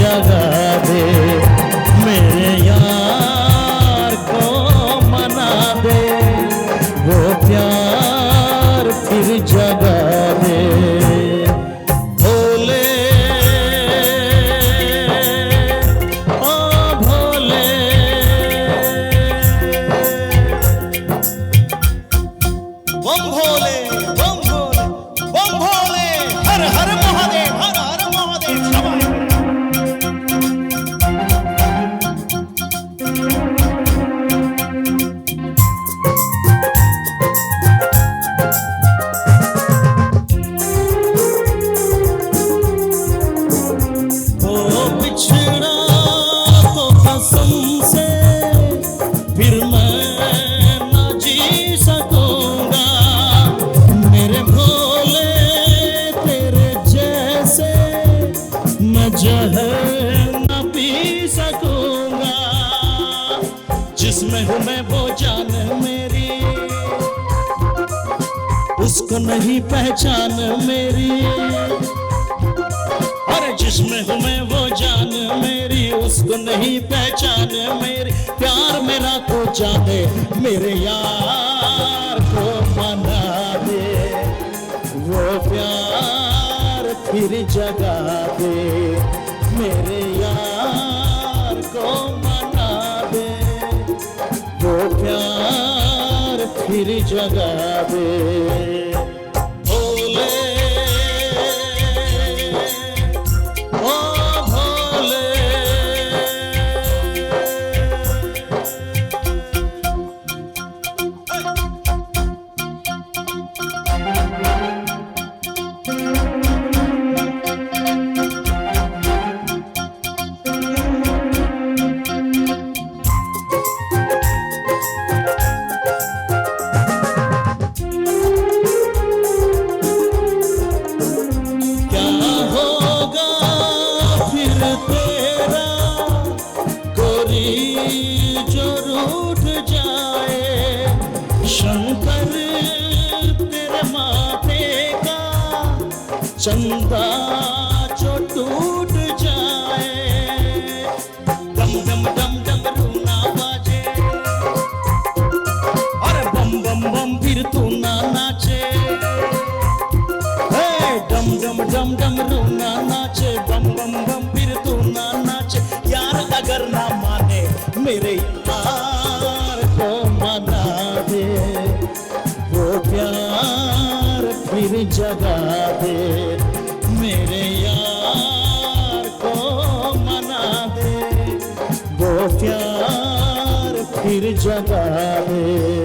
जगा दे, मेरे यार को मना दे, वो प्यार फिर जगा दे। भोले ओ भोले, बम भोले बम भोले बम भोले, हर हर महादेव, हर हर महादेव। शाबाश। वो बिछड़ा तो कसम से फिर मैं न जी सकूंगा, मेरे भोले तेरे जैसे मैं जहर न पी सकूंगा। जिसमें हूँ मैं वो जान मेरी, उसको नहीं पहचान मेरी। अरे जिसमें हूँ मैं वो जान मेरी, उसको नहीं पहचान मेरी। प्यार मेरा तो जाने, मेरे यार को मना दे, वो प्यार फिर जगा दे, मेरे यार को मना दे, वो प्यार फिर जगा दे। भोले ओ भोले, क्या होगा फिर तेरा गोरी जो रूठ जाए, शंकर तेरे माथे का चंदा जो टूट जाए। डम डम डम डम रूना बाजे, अरे बम बम बम फिर तू ना नाचे। डम डम डम डम रूना नाचे, बम बम बम फिर तू ना नाचे। यार अगर ना माने, मेरे यार को मना दे, वो प्यार फिर जगा दे, मेरे यार को मना दे, वो प्यार फिर जगा दे।